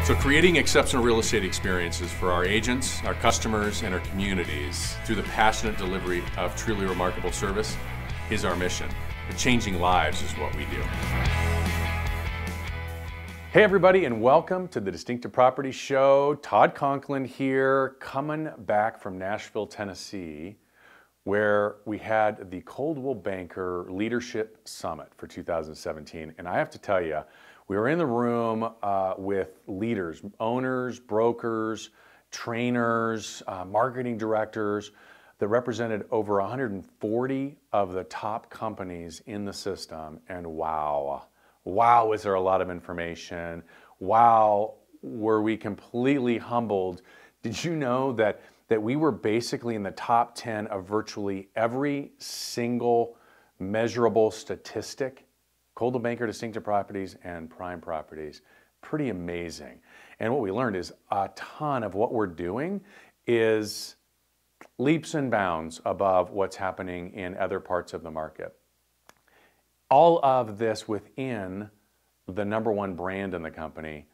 So creating exceptional real estate experiences for our agents, our customers, and our communities through the passionate delivery of truly remarkable service is our mission. But changing lives is what we do. Hey everybody, and welcome to the Distinctive Property Show. Todd Conklin here, coming back from Nashville, Tennessee, where we had the Coldwell Banker Leadership Summit for 2017. And I have to tell you, we were in the room with leaders, owners, brokers, trainers, marketing directors that represented over 140 of the top companies in the system. And wow, was there a lot of information. Wow, were we completely humbled. Did you know that we were basically in the top 10 of virtually every single measurable statistic? Coldwell Banker, Distinctive Properties, and Prime Properties. Pretty amazing. And what we learned is a ton of what we're doing is leaps and bounds above what's happening in other parts of the market. All of this within the #1 brand in the company.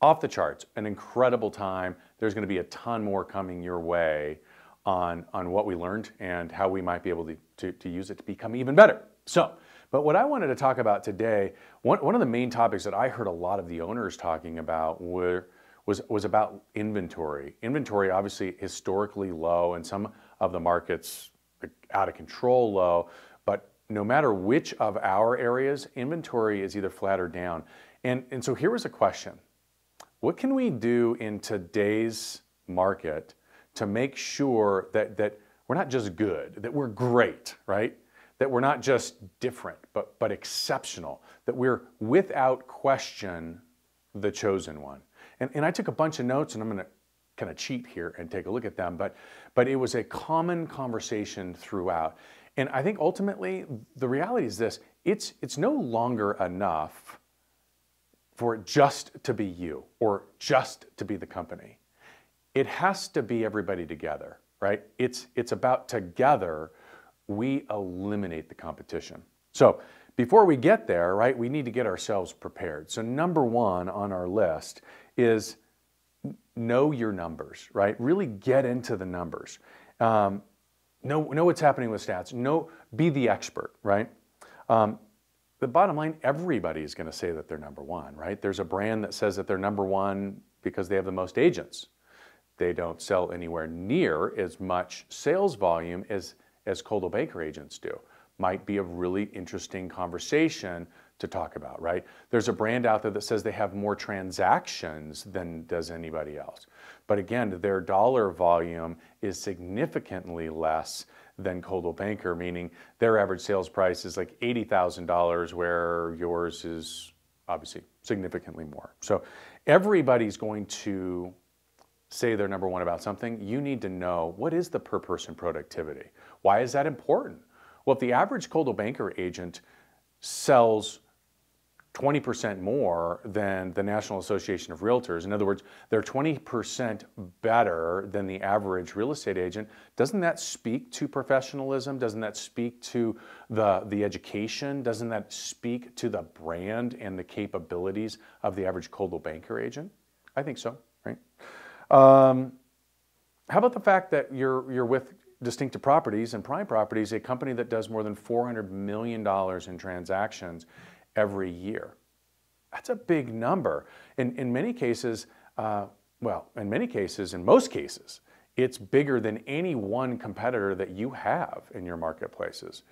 Off the charts, an incredible time. There's going to be a ton more coming your way on what we learned and how we might be able to use it to become even better. But what I wanted to talk about today, one of the main topics that I heard a lot of the owners talking about was about inventory. Inventory obviously historically low, and some of the markets out of control low, but no matter which of our areas, inventory is either flat or down. And so here was a question. What can we do in today's market to make sure that we're not just good, that we're great, right? That we're not just different, but exceptional, that we're without question the chosen one. And I took a bunch of notes, and I'm going to kind of cheat here and take a look at them, but it was a common conversation throughout. And I think ultimately the reality is this: it's no longer enough for it just to be you or just to be the company. It has to be everybody together, right? It's about together we eliminate the competition. So before we get there, right, we need to get ourselves prepared. So #1 on our list is know your numbers, right? Really get into the numbers. Know what's happening with stats. Be the expert, right? The bottom line, everybody is going to say that they're #1, right? There's a brand that says that they're #1 because they have the most agents. They don't sell anywhere near as much sales volume as Coldwell Banker agents do. Might be a really interesting conversation to talk about, right? There's a brand out there that says they have more transactions than does anybody else. But again, their dollar volume is significantly less than Coldwell Banker, meaning their average sales price is like $80,000, where yours is obviously significantly more. So everybody's going to say they're #1 about something. You need to know, what is the per person productivity? Why is that important? Well, if the average Coldwell Banker agent sells 20% more than the National Association of Realtors, in other words, they're 20% better than the average real estate agent, doesn't that speak to professionalism? Doesn't that speak to the education? Doesn't that speak to the brand and the capabilities of the average Coldwell Banker agent? I think so, right? How about the fact that you're with Distinctive Properties and Prime Properties, a company that does more than $400 million in transactions every year? That's a big number. In many cases, in most cases, it's bigger than any one competitor that you have in your marketplaces.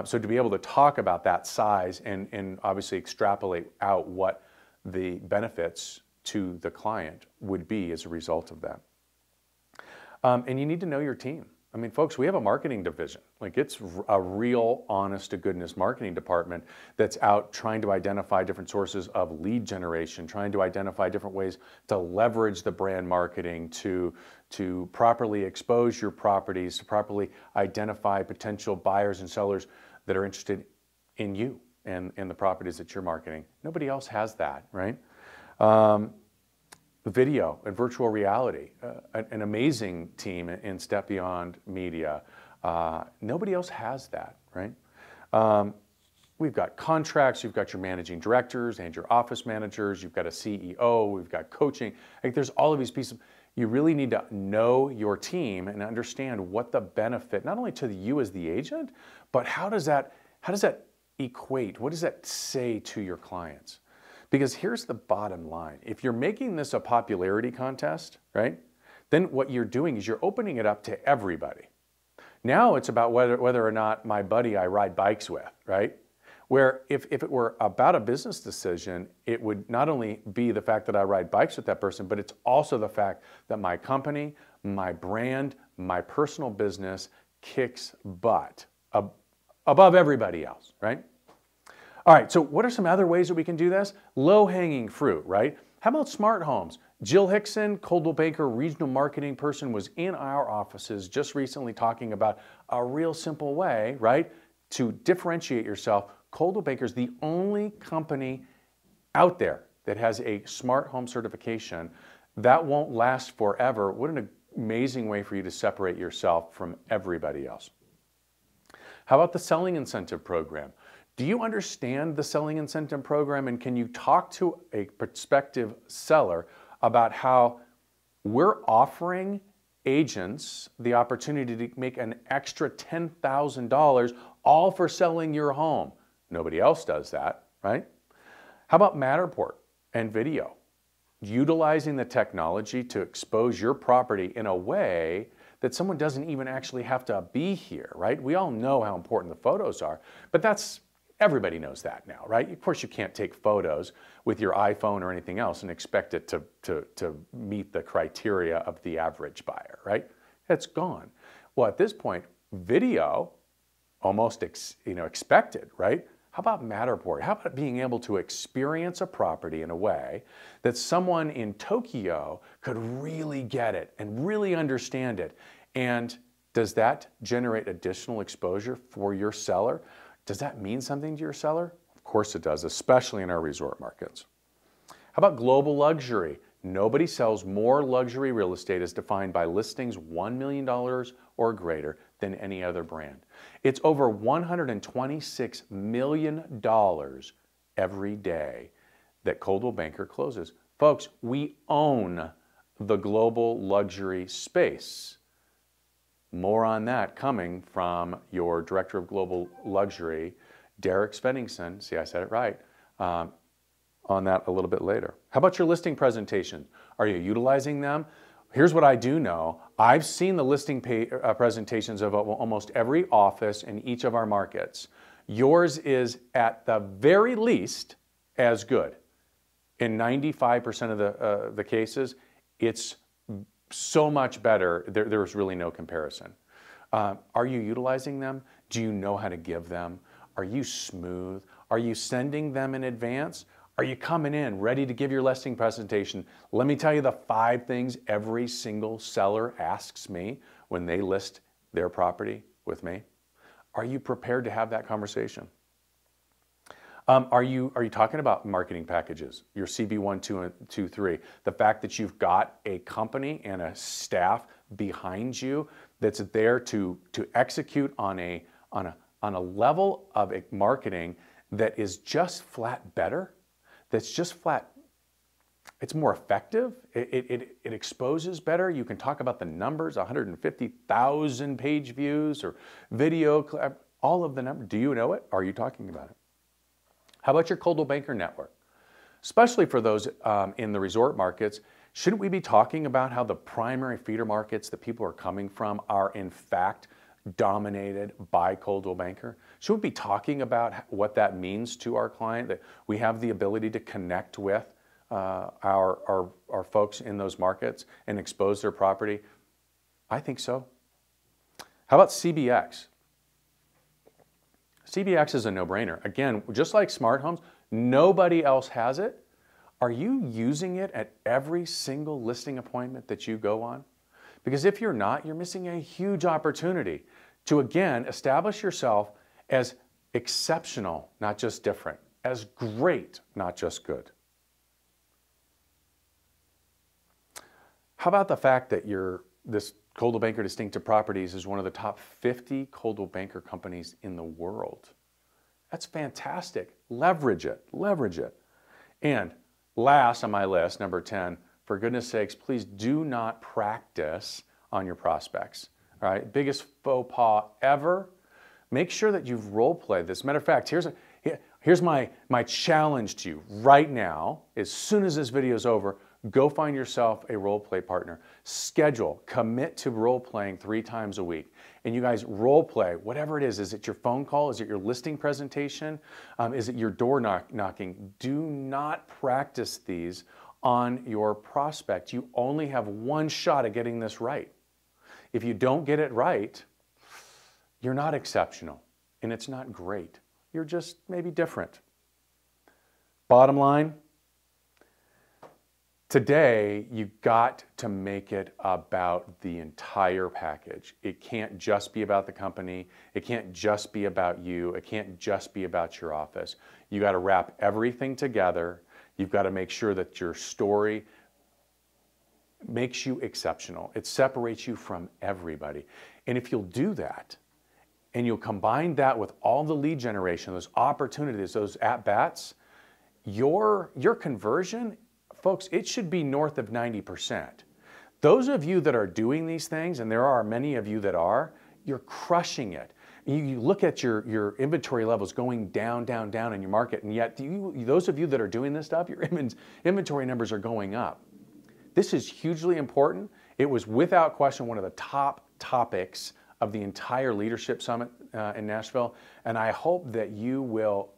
So to be able to talk about that size and obviously extrapolate out what the benefits to the client would be as a result of that. And you need to know your team. I mean, folks, we have a marketing division. Like, it's a real honest to goodness marketing department that's out trying to identify different sources of lead generation, trying to identify different ways to leverage the brand marketing to properly expose your properties, to properly identify potential buyers and sellers that are interested in you and the properties that you're marketing. Nobody else has that, right? Video and virtual reality, an amazing team in Step Beyond Media. Nobody else has that, right? we've got contracts, you've got your managing directors and your office managers, you've got a CEO, we've got coaching. Like there's all of these pieces. You really need to know your team and understand what the benefit, not only to you as the agent, but how does that equate? What does that say to your clients? Because here's the bottom line. If you're making this a popularity contest, right, then what you're doing is you're opening it up to everybody. Now it's about whether or not my buddy I ride bikes with, right? Where if it were about a business decision, it would not only be the fact that I ride bikes with that person, but it's also the fact that my company, my brand, my personal business kicks butt above everybody else, right? All right, so what are some other ways that we can do this? Low-hanging fruit, right? How about smart homes? Jill Hickson, Coldwell Banker regional marketing person, was in our offices just recently talking about a real simple way, right, to differentiate yourself. Coldwell Banker is the only company out there that has a smart home certification. That won't last forever. What an amazing way for you to separate yourself from everybody else. How about the selling incentive program? Do you understand the selling incentive program, and can you talk to a prospective seller about how we're offering agents the opportunity to make an extra $10,000 all for selling your home? Nobody else does that, right? How about Matterport and video? Utilizing the technology to expose your property in a way that someone doesn't even actually have to be here, right? We all know how important the photos are, but everybody knows that now, right? Of course, you can't take photos with your iPhone or anything else and expect it to meet the criteria of the average buyer, right? It's gone. Well, at this point, video, almost expected, right? How about Matterport? How about being able to experience a property in a way that someone in Tokyo could really get it and really understand it? And does that generate additional exposure for your seller? Does that mean something to your seller? Of course it does, especially in our resort markets. How about global luxury? Nobody sells more luxury real estate as defined by listings $1 million or greater than any other brand. It's over $126 million every day that Coldwell Banker closes. Folks, we own the global luxury space. More on that coming from your Director of Global Luxury, Derek Svenningson. See, I said it right. On that a little bit later. How about your listing presentation? Are you utilizing them? Here's what I do know. I've seen the listing presentations of almost every office in each of our markets. Yours is at the very least as good. In 95% of the cases, it's so much better. There's really no comparison. Are you utilizing them? Do you know how to give them? Are you smooth? Are you sending them in advance? Are you coming in ready to give your listing presentation? Let me tell you the 5 things every single seller asks me when they list their property with me. Are you prepared to have that conversation? Are you talking about marketing packages, your CB1, 2, and 2, 3? The fact that you've got a company and a staff behind you that's there to execute on a level of marketing that is just flat better, that's just flat, it's more effective, it exposes better. You can talk about the numbers, 150,000 page views or video, all of the numbers. Do you know it? Are you talking about it? How about your Coldwell Banker network? Especially for those in the resort markets, shouldn't we be talking about how the primary feeder markets that people are coming from are in fact dominated by Coldwell Banker? Should we be talking about what that means to our client, that we have the ability to connect with our folks in those markets and expose their property? I think so. How about CBX? CBX is a no-brainer. Again, just like smart homes, nobody else has it. Are you using it at every single listing appointment that you go on? Because if you're not, you're missing a huge opportunity to, again, establish yourself as exceptional, not just different, as great, not just good. How about the fact that this Coldwell Banker Distinctive Properties is one of the top 50 Coldwell Banker companies in the world? That's fantastic. Leverage it, leverage it. And last on my list, number 10, for goodness sakes, please do not practice on your prospects. All right, biggest faux pas ever. Make sure that you've role played this. Matter of fact, here's my challenge to you right now. As soon as this video is over, go find yourself a role play partner. Schedule, commit to role playing 3 times a week. And you guys role play, whatever it is. Is it your phone call? Is it your listing presentation? Is it your door knocking? Do not practice these on your prospect. You only have one shot at getting this right. If you don't get it right, you're not exceptional and it's not great. You're just maybe different. Bottom line, today, you got to make it about the entire package. It can't just be about the company. It can't just be about you. It can't just be about your office. You got to wrap everything together. You've got to make sure that your story makes you exceptional. It separates you from everybody. And if you'll do that, and you'll combine that with all the lead generation, those opportunities, those at-bats, your conversion, folks, it should be north of 90%. Those of you that are doing these things, and there are many of you that are, you're crushing it. You look at your inventory levels going down, down, down in your market, and yet those of you that are doing this stuff, your inventory numbers are going up. This is hugely important. It was without question one of the top topics of the entire leadership summit in Nashville, and I hope that you will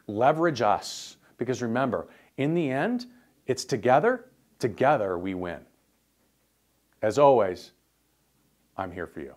leverage us, because remember, in the end, it's together we win. As always, I'm here for you.